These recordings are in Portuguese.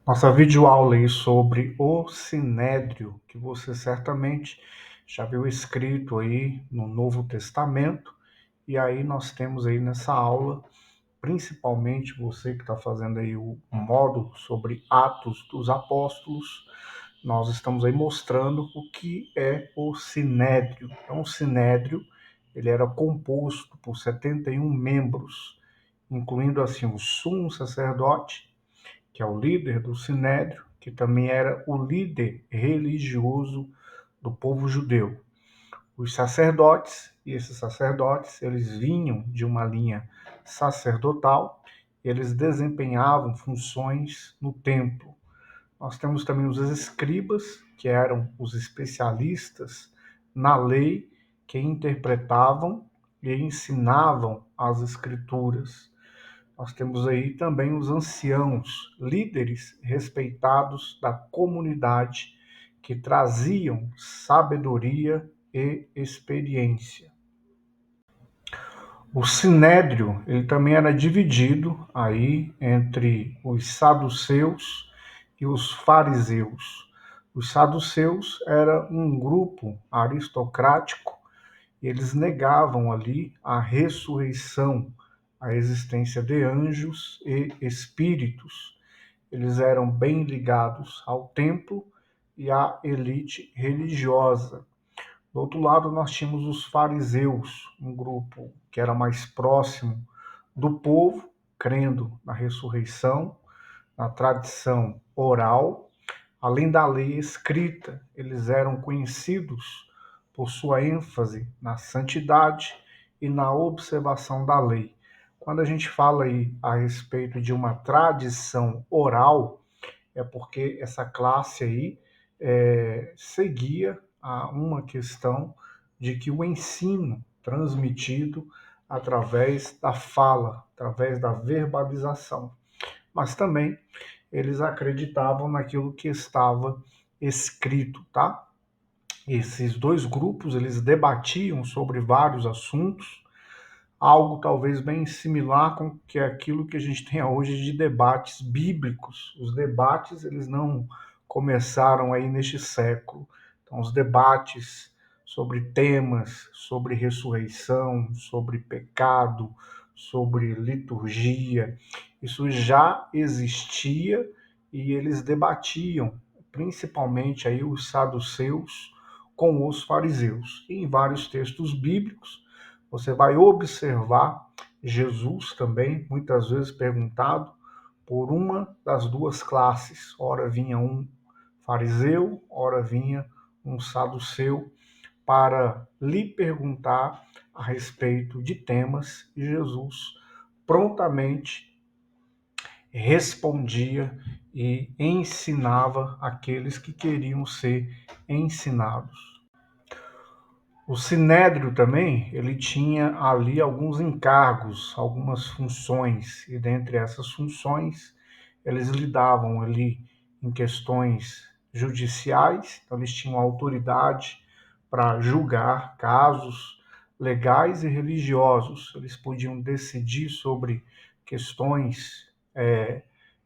Nossa videoaula aí sobre o Sinédrio, que você certamente já viu escrito aí no Novo Testamento, e aí nós temos aí nessa aula, principalmente você que está fazendo aí o módulo sobre Atos dos Apóstolos, nós estamos aí mostrando o que é o Sinédrio. Então, o Sinédrio, ele era composto por 71 membros, incluindo assim o sumo sacerdote, que é o líder do Sinédrio, que também era o líder religioso do povo judeu. Os sacerdotes, e esses sacerdotes, eles vinham de uma linha sacerdotal, eles desempenhavam funções no templo. Nós temos também os escribas, que eram os especialistas na lei, que interpretavam e ensinavam as escrituras. Nós temos aí também os anciãos, líderes respeitados da comunidade, que traziam sabedoria e experiência. O sinédrio, ele também era dividido aí entre os saduceus e os fariseus. Os saduceus era um grupo aristocrático. Eles negavam ali a ressurreição, a existência de anjos e espíritos. Eles eram bem ligados ao templo e à elite religiosa. Do outro lado, nós tínhamos os fariseus, um grupo que era mais próximo do povo, crendo na ressurreição, na tradição oral, além da lei escrita. Eles eram conhecidos por sua ênfase na santidade e na observação da lei. Quando a gente fala aí a respeito de uma tradição oral, é porque essa classe aí seguia a uma questão de que o ensino transmitido através da fala, através da verbalização, mas também eles acreditavam naquilo que estava escrito, tá? Esses dois grupos, eles debatiam sobre vários assuntos, algo talvez bem similar com que é aquilo que a gente tem hoje de debates bíblicos. Os debates, eles não começaram aí neste século. Então, os debates sobre temas, sobre ressurreição, sobre pecado, sobre liturgia, isso já existia e eles debatiam, principalmente aí os saduceus com os fariseus. E em vários textos bíblicos, você vai observar Jesus também, muitas vezes perguntado por uma das duas classes. Ora vinha um fariseu, ora vinha um saduceu, para lhe perguntar a respeito de temas, e Jesus prontamente respondia e ensinava aqueles que queriam ser ensinados. O Sinédrio também, ele tinha ali alguns encargos, algumas funções, e dentre essas funções, eles lidavam ali em questões judiciais, então eles tinham autoridade para julgar casos legais e religiosos, eles podiam decidir sobre questões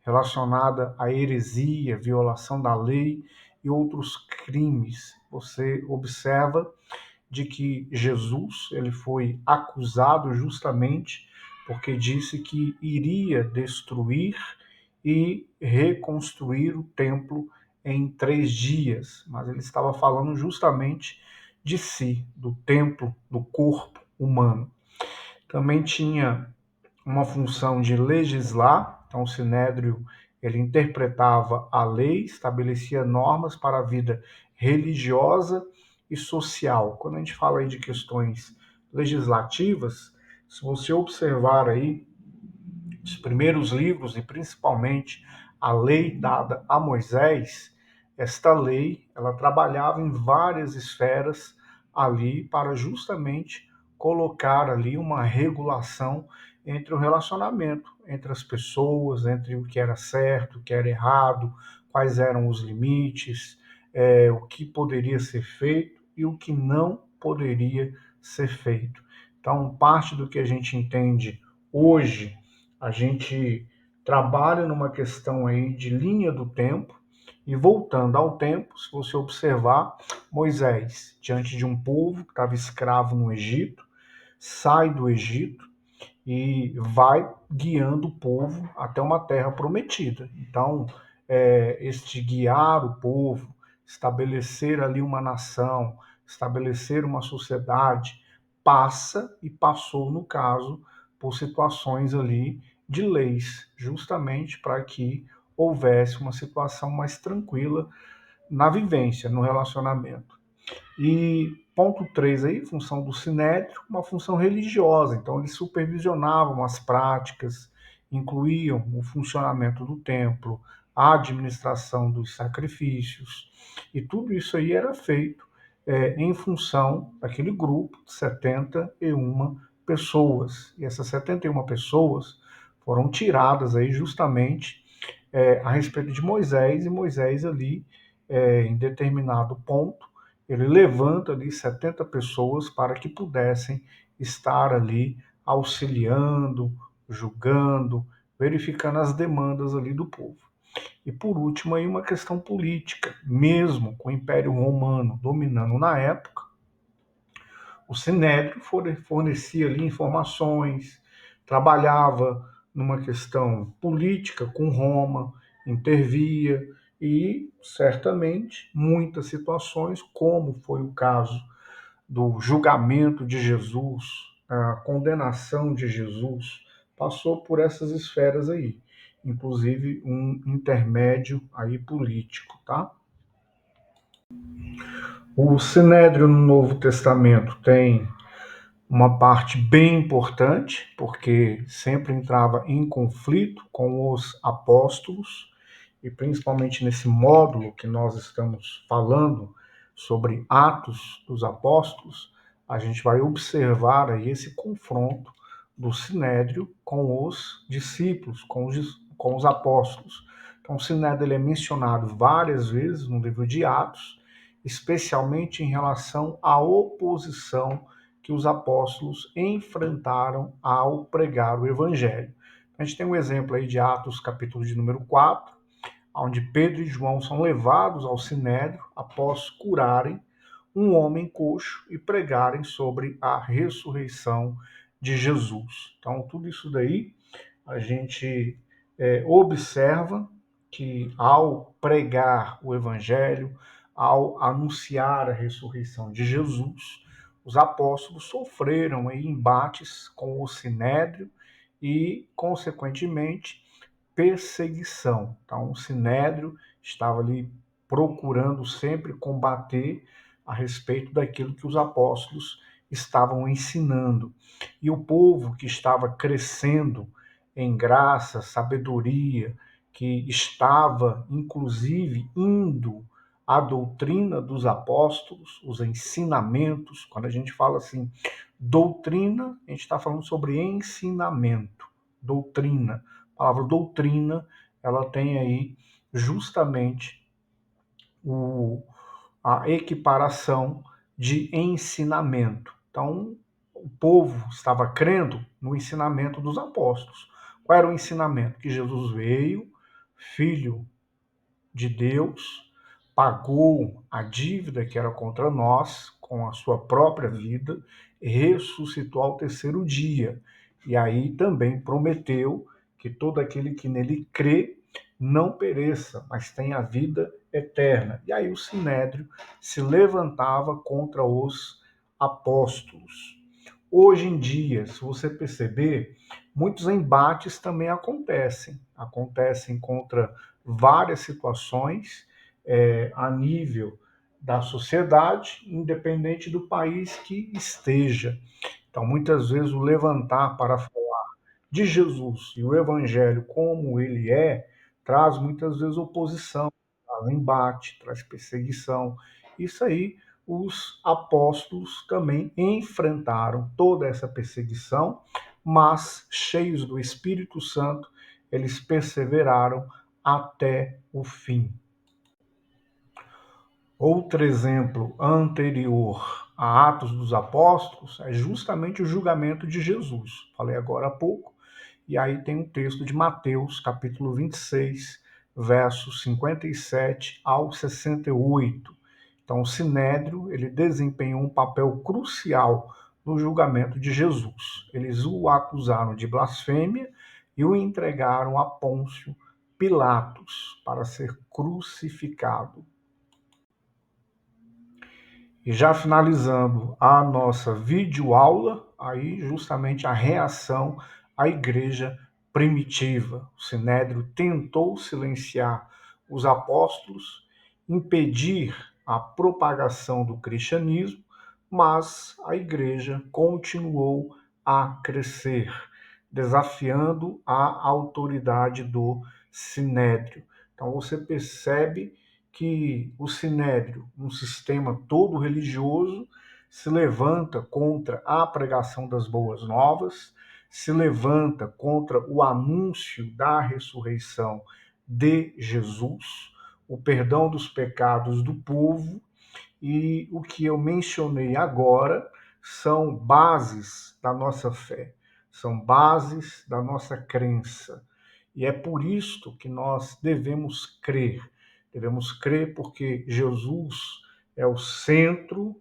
relacionadas à heresia, violação da lei e outros crimes. Você observa de que Jesus ele foi acusado justamente porque disse que iria destruir e reconstruir o templo em 3 dias, mas ele estava falando justamente de si, do templo, do corpo humano. Também tinha uma função de legislar, então o Sinédrio ele interpretava a lei, estabelecia normas para a vida religiosa e social. Quando a gente fala aí de questões legislativas, se você observar aí os primeiros livros e principalmente a lei dada a Moisés, esta lei ela trabalhava em várias esferas ali para justamente colocar ali uma regulação entre o relacionamento entre as pessoas, entre o que era certo, o que era errado, quais eram os limites, o que poderia ser feito e o que não poderia ser feito. Então, parte do que a gente entende hoje, a gente trabalha numa questão aí de linha do tempo, e voltando ao tempo, se você observar, Moisés, diante de um povo que estava escravo no Egito, sai do Egito e vai guiando o povo até uma terra prometida. Então, este guiar o povo, estabelecer ali uma nação, estabelecer uma sociedade, passa e passou, no caso, por situações ali de leis, justamente para que houvesse uma situação mais tranquila na vivência, no relacionamento. E ponto 3 aí, função do sinédrio, uma função religiosa. Então, eles supervisionavam as práticas, incluíam o funcionamento do templo, a administração dos sacrifícios, e tudo isso aí era feito em função daquele grupo de 71 pessoas. E essas 71 pessoas foram tiradas aí justamente a respeito de Moisés, e Moisés ali, em determinado ponto, ele levanta ali 70 pessoas para que pudessem estar ali auxiliando, julgando, verificando as demandas ali do povo. E por último aí uma questão política, mesmo com o Império Romano dominando na época, o Sinédrio fornecia ali informações, trabalhava numa questão política com Roma, intervia e certamente muitas situações, como foi o caso do julgamento de Jesus, a condenação de Jesus, passou por essas esferas aí, inclusive um intermédio aí político, tá? O Sinédrio no Novo Testamento tem uma parte bem importante, porque sempre entrava em conflito com os apóstolos, e principalmente nesse módulo que nós estamos falando sobre Atos dos Apóstolos, a gente vai observar aí esse confronto do Sinédrio com os discípulos, com os apóstolos. Então, o Sinédrio ele é mencionado várias vezes no livro de Atos, especialmente em relação à oposição que os apóstolos enfrentaram ao pregar o evangelho. A gente tem um exemplo aí de Atos, capítulo de número 4, onde Pedro e João são levados ao sinédrio após curarem um homem coxo e pregarem sobre a ressurreição de Jesus. Então, tudo isso daí a gente observa que ao pregar o evangelho, ao anunciar a ressurreição de Jesus, os apóstolos sofreram embates com o sinédrio e, consequentemente, perseguição. Então, o sinédrio estava ali procurando sempre combater a respeito daquilo que os apóstolos estavam ensinando. E o povo que estava crescendo em graça, sabedoria, que estava inclusive indo à doutrina dos apóstolos, os ensinamentos. Quando a gente fala assim, doutrina, a gente está falando sobre ensinamento, doutrina. A palavra doutrina, ela tem aí justamente a equiparação de ensinamento. Então, o povo estava crendo no ensinamento dos apóstolos. Qual era o ensinamento? Que Jesus veio, filho de Deus, pagou a dívida que era contra nós com a sua própria vida, ressuscitou ao terceiro dia. E aí também prometeu que todo aquele que nele crê não pereça, mas tenha a vida eterna. E aí o sinédrio se levantava contra os apóstolos. Hoje em dia, se você perceber, muitos embates também acontecem contra várias situações a nível da sociedade, independente do país que esteja. Então, muitas vezes, o levantar para falar de Jesus e o Evangelho como ele traz muitas vezes oposição, traz embate, traz perseguição. Isso aí, os apóstolos também enfrentaram toda essa perseguição, mas cheios do Espírito Santo, eles perseveraram até o fim. Outro exemplo anterior a Atos dos Apóstolos é justamente o julgamento de Jesus. Falei agora há pouco e aí tem um texto de Mateus, capítulo 26, versos 57 ao 68. Então, o Sinédrio, ele desempenhou um papel crucial no julgamento de Jesus. Eles o acusaram de blasfêmia e o entregaram a Pôncio Pilatos para ser crucificado. E já finalizando a nossa videoaula, aí justamente a reação à igreja primitiva. O Sinédrio tentou silenciar os apóstolos, impedir a propagação do cristianismo, mas a igreja continuou a crescer, desafiando a autoridade do Sinédrio. Então você percebe que o Sinédrio, um sistema todo religioso, se levanta contra a pregação das boas novas, se levanta contra o anúncio da ressurreição de Jesus, o perdão dos pecados do povo, e o que eu mencionei agora são bases da nossa fé, são bases da nossa crença. E é por isto que nós devemos crer. Devemos crer porque Jesus é o centro,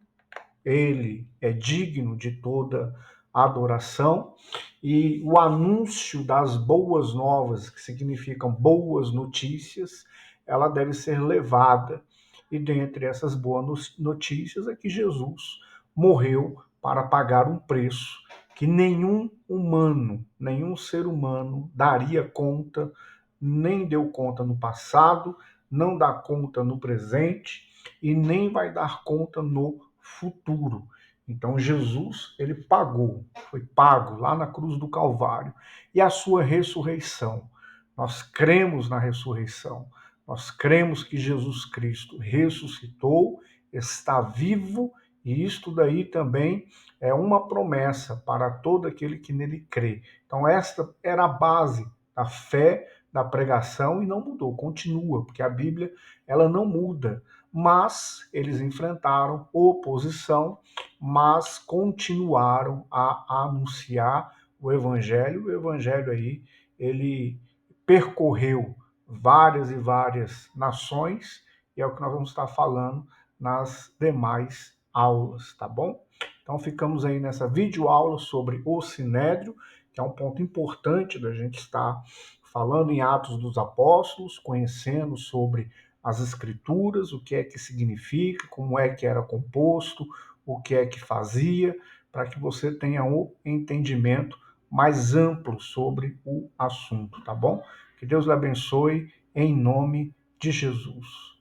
ele é digno de toda adoração, e o anúncio das boas novas, que significam boas notícias, ela deve ser levada. E dentre essas boas notícias é que Jesus morreu para pagar um preço que nenhum humano, nenhum ser humano daria conta, nem deu conta no passado, não dá conta no presente e nem vai dar conta no futuro. Então Jesus, ele pagou, foi pago lá na cruz do Calvário. E a sua ressurreição. Nós cremos na ressurreição. Nós cremos que Jesus Cristo ressuscitou, está vivo, e isto daí também é uma promessa para todo aquele que nele crê. Então esta era a base da fé, da pregação, e não mudou, continua, porque a Bíblia ela não muda. Mas eles enfrentaram oposição, mas continuaram a anunciar o evangelho. O evangelho aí, ele percorreu várias e várias nações, e é o que nós vamos estar falando nas demais aulas, tá bom? Então ficamos aí nessa videoaula sobre o Sinédrio, que é um ponto importante da gente estar falando em Atos dos Apóstolos, conhecendo sobre as escrituras, o que é que significa, como é que era composto, o que é que fazia, para que você tenha um entendimento mais amplo sobre o assunto, tá bom? Que Deus lhe abençoe em nome de Jesus.